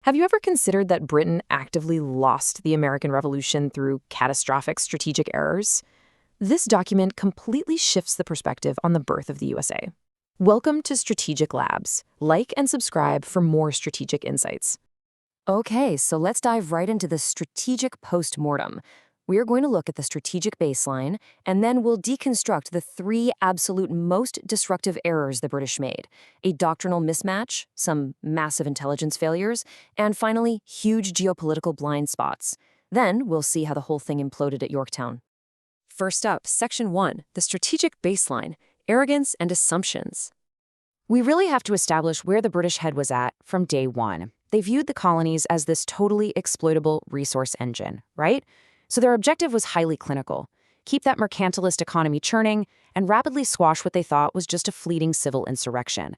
Have you ever considered that Britain actively lost the American Revolution through catastrophic strategic errors? This document completely shifts the perspective on the birth of the USA. Welcome to Strategic Labs. Like and subscribe for more strategic insights. Okay, so let's dive right into the strategic postmortem. We are going to look at the strategic baseline, and then we'll deconstruct the three absolute most disruptive errors the British made: a doctrinal mismatch, some massive intelligence failures, and finally, huge geopolitical blind spots. Then we'll see how the whole thing imploded at Yorktown. First up, Section 1, the strategic baseline, arrogance and assumptions. We really have to establish where the British head was at from day one. They viewed the colonies as this totally exploitable resource engine, right? So their objective was highly clinical: keep that mercantilist economy churning and rapidly squash what they thought was just a fleeting civil insurrection.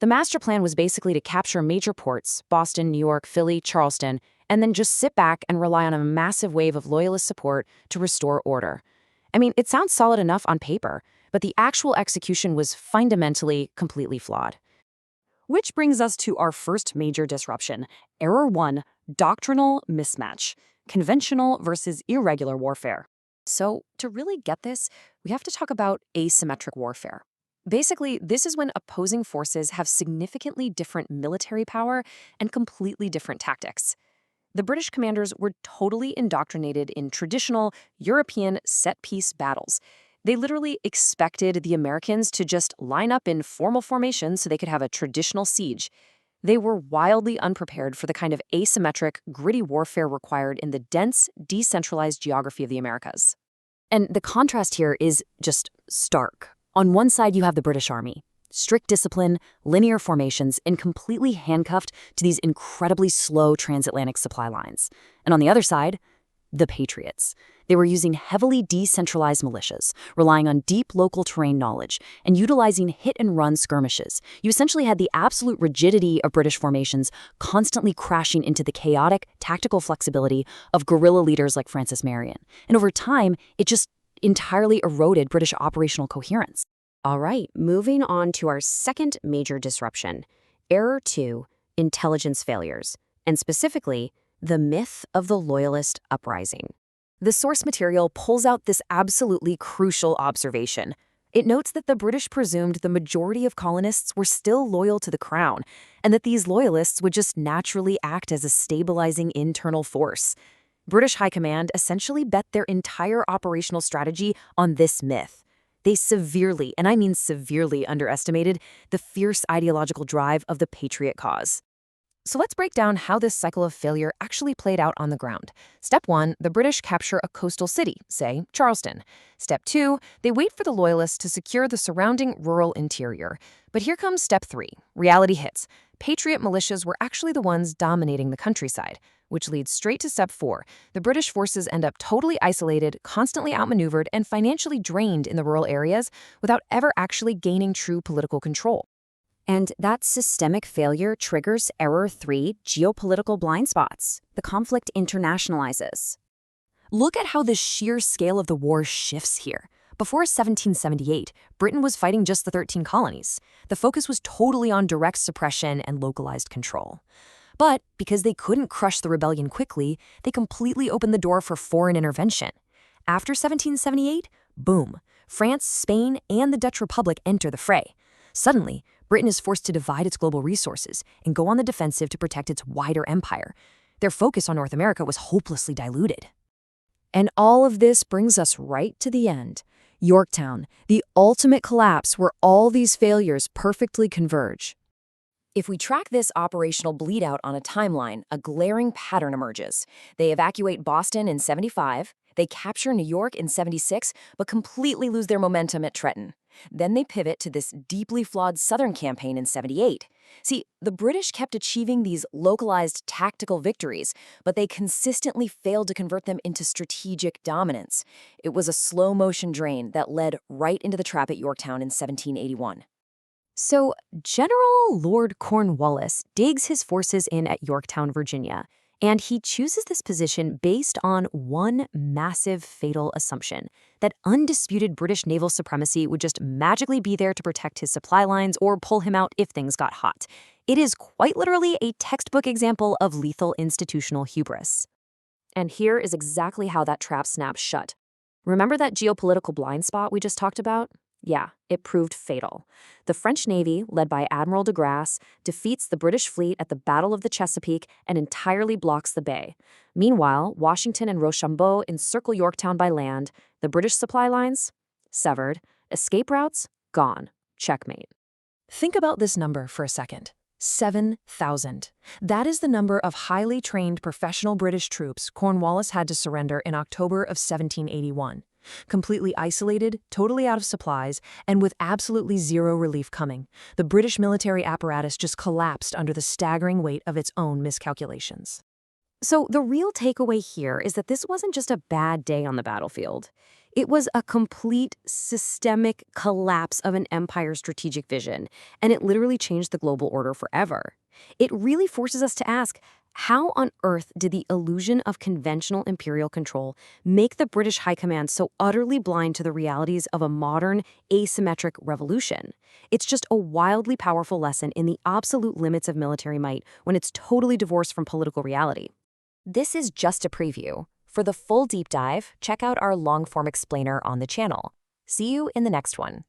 The master plan was basically to capture major ports, Boston, New York, Philly, Charleston, and then just sit back and rely on a massive wave of loyalist support to restore order. I mean, it sounds solid enough on paper, but the actual execution was fundamentally completely flawed. Which brings us to our first major disruption, Error 1, doctrinal mismatch. Conventional versus irregular warfare. So, to really get this, we have to talk about asymmetric warfare. Basically, this is when opposing forces have significantly different military power and completely different tactics. The British commanders were totally indoctrinated in traditional European set-piece battles. They literally expected the Americans to just line up in formal formation so they could have a traditional siege. They were wildly unprepared for the kind of asymmetric, gritty warfare required in the dense, decentralized geography of the Americas. And the contrast here is just stark. On one side, you have the British Army. Strict discipline, linear formations, and completely handcuffed to these incredibly slow transatlantic supply lines. And on the other side, the Patriots. They were using heavily decentralized militias, relying on deep local terrain knowledge, and utilizing hit-and-run skirmishes. You essentially had the absolute rigidity of British formations constantly crashing into the chaotic, tactical flexibility of guerrilla leaders like Francis Marion. And over time, it just entirely eroded British operational coherence. All right, moving on to our second major disruption, Error 2, intelligence failures, and specifically, the myth of the Loyalist uprising. The source material pulls out this absolutely crucial observation. It notes that the British presumed the majority of colonists were still loyal to the crown, and that these loyalists would just naturally act as a stabilizing internal force. British High Command essentially bet their entire operational strategy on this myth. They severely, and I mean severely, underestimated the fierce ideological drive of the Patriot cause. So let's break down how this cycle of failure actually played out on the ground. Step 1, the British capture a coastal city, say Charleston. Step 2, they wait for the Loyalists to secure the surrounding rural interior. But here comes Step 3, reality hits. Patriot militias were actually the ones dominating the countryside, which leads straight to Step 4. The British forces end up totally isolated, constantly outmaneuvered, and financially drained in the rural areas without ever actually gaining true political control. And that systemic failure triggers Error 3, geopolitical blind spots. The conflict internationalizes. Look at how the sheer scale of the war shifts here. Before 1778, Britain was fighting just the 13 colonies. The focus was totally on direct suppression and localized control. But because they couldn't crush the rebellion quickly, they completely opened the door for foreign intervention. After 1778, boom, France, Spain, and the Dutch Republic enter the fray. Suddenly, Britain is forced to divide its global resources and go on the defensive to protect its wider empire. Their focus on North America was hopelessly diluted. And all of this brings us right to the end. Yorktown, the ultimate collapse where all these failures perfectly converge. If we track this operational bleed-out on a timeline, a glaring pattern emerges. They evacuate Boston in 75, they capture New York in 76, but completely lose their momentum at Trenton. Then they pivot to this deeply flawed Southern campaign in 78. See, the British kept achieving these localized tactical victories, but they consistently failed to convert them into strategic dominance. It was a slow-motion drain that led right into the trap at Yorktown in 1781. So, General Lord Cornwallis digs his forces in at Yorktown, Virginia, and he chooses this position based on one massive fatal assumption, that undisputed British naval supremacy would just magically be there to protect his supply lines or pull him out if things got hot. It is quite literally a textbook example of lethal institutional hubris. And here is exactly how that trap snaps shut. Remember that geopolitical blind spot we just talked about? Yeah, it proved fatal. The French Navy, led by Admiral de Grasse, defeats the British fleet at the Battle of the Chesapeake and entirely blocks the bay. Meanwhile, Washington and Rochambeau encircle Yorktown by land. The British supply lines? Severed. Escape routes? Gone. Checkmate. Think about this number for a second. 7,000. That is the number of highly trained professional British troops Cornwallis had to surrender in October of 1781. Completely isolated, totally out of supplies, and with absolutely zero relief coming, the British military apparatus just collapsed under the staggering weight of its own miscalculations. So the real takeaway here is that this wasn't just a bad day on the battlefield. It was a complete systemic collapse of an empire's strategic vision, and it literally changed the global order forever. It really forces us to ask, how on earth did the illusion of conventional imperial control make the British High Command so utterly blind to the realities of a modern, asymmetric revolution? It's just a wildly powerful lesson in the absolute limits of military might when it's totally divorced from political reality. This is just a preview. For the full deep dive, check out our long-form explainer on the channel. See you in the next one.